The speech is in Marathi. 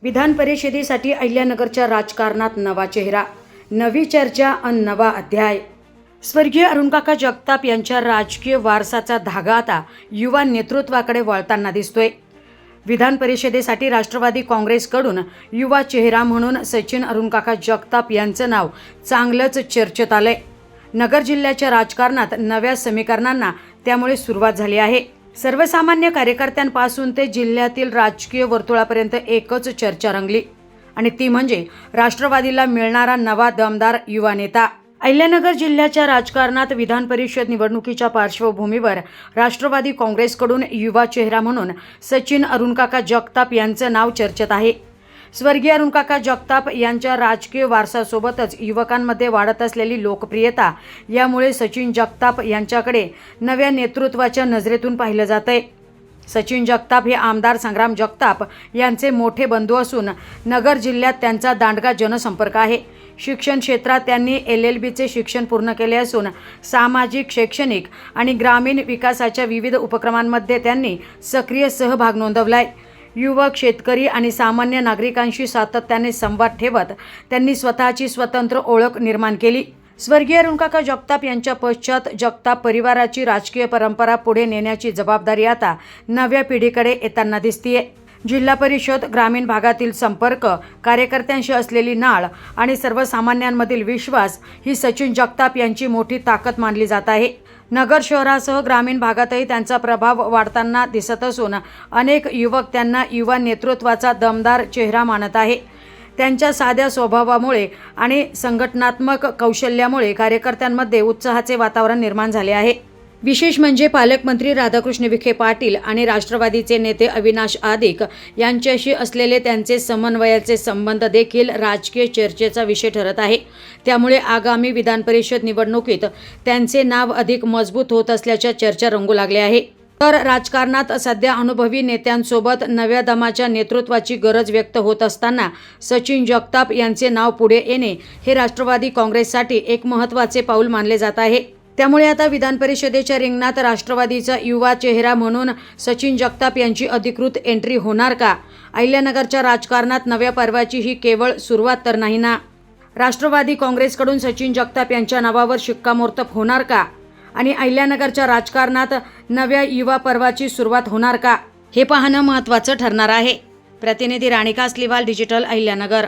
विधान परिषदेसाठी अहिल्यानगरच्या राजकारणात नवा चेहरा, नवी चर्चा अन नवा अध्याय। स्वर्गीय अरुणकाका जगताप यांच्या राजकीय वारसाचा धागा आता युवा नेतृत्वाकडे वळताना दिसतोय। विधान परिषदेसाठी राष्ट्रवादी काँग्रेसकडून युवा चेहरा म्हणून सचिन अरुणकाका जगताप यांचं नाव चांगलंच चर्चेत आलंय। नगर जिल्ह्याच्या राजकारणात नव्या समीकरणांना त्यामुळे सुरुवात झाली आहे। सर्वसामान्य कार्यकर्त्यांपासून ते जिल्ह्यातील राजकीय वर्तुळापर्यंत एकच चर्चा रंगली आणि ती म्हणजे राष्ट्रवादीला मिळणारा नवा दमदार युवा नेता। अहिल्यानगर जिल्ह्याच्या राजकारणात विधान परिषद निवडणुकीच्या पार्श्वभूमीवर राष्ट्रवादी काँग्रेसकडून युवा चेहरा म्हणून सचिन अरुणकाका जगताप यांचं नाव चर्चेत आहे। स्वर्गीय अरुणकाका जगताप यांच्या राजकीय वारसासोबतच युवकांमध्ये वाढत असलेली लोकप्रियता यामुळे सचिन जगताप यांच्याकडे नव्या नेतृत्वाच्या नजरेतून पाहिलं जातंय। सचिन जगताप हे आमदार संग्राम जगताप यांचे मोठे बंधू असून नगर जिल्ह्यात त्यांचा दांडगा जनसंपर्क आहे। शिक्षण क्षेत्रात त्यांनी LLBचे शिक्षण पूर्ण केले असून सामाजिक, शैक्षणिक आणि ग्रामीण विकासाच्या विविध उपक्रमांमध्ये त्यांनी सक्रिय सहभाग नोंदवलाय। युवक, शेतकरी आणि सामान्य नागरिकांशी सातत्याने संवाद ठेवत त्यांनी स्वतःची स्वतंत्र ओळख निर्माण केली। स्वर्गीय अरुणकाका जगताप यांच्या पश्चात जगताप परिवाराची राजकीय परंपरा पुढे नेण्याची जबाबदारी आता नव्या पिढीकडे येताना दिसतीये। जिल्हा परिषद, ग्रामीण भागातील संपर्क, कार्यकर्त्यांशी असलेली नाळ आणि सर्वसामान्यांमधील विश्वास ही सचिन जगताप यांची मोठी ताकद मानली जात आहे। नगर शहरासह ग्रामीण भागातही त्यांचा प्रभाव वाढताना दिसत असून अनेक युवक त्यांना युवा नेतृत्वाचा दमदार चेहरा मानत आहे। त्यांच्या साध्या स्वभावामुळे आणि संघटनात्मक कौशल्यामुळे कार्यकर्त्यांमध्ये उत्साहाचे वातावरण निर्माण झाले आहे। विशेष म्हणजे पालकमंत्री राधाकृष्ण विखे पाटील आणि राष्ट्रवादीचे नेते अविनाश आदिक यांच्याशी असलेले त्यांचे समन्वयाचे संबंध देखील राजकीय चर्चेचा विषय ठरत आहे। त्यामुळे आगामी विधान परिषद निवडणुकीत त्यांचे नाव अधिक मजबूत होत असल्याच्या चर्चा रंगू लागल्या आहे। तर राजकारणात सध्या अनुभवी नेत्यांसोबत नव्या दमाच्या नेतृत्वाची गरज व्यक्त होत असताना सचिन जगताप यांचे नाव पुढे येणे हे राष्ट्रवादी काँग्रेससाठी एक महत्त्वाचे पाऊल मानले जात आहे। त्यामुळे आता विधान परिषदेच्या रिंगणात राष्ट्रवादीचा युवा चेहरा म्हणून सचिन जगताप यांची अधिकृत एंट्री होणार का? अहिल्यानगरच्या राजकारणात नव्या पर्वाची ही केवळ सुरुवात तर नाही ना। राष्ट्रवादी काँग्रेसकडून सचिन जगताप यांच्या नावावर शिक्कामोर्तब होणार का? आणि अहिल्यानगरच्या राजकारणात नव्या युवा पर्वाची सुरुवात होणार का? हे पाहणं महत्त्वाचं ठरणार आहे। प्रतिनिधी राणिका अस्लीवाल, डिजिटल अहिल्यानगर।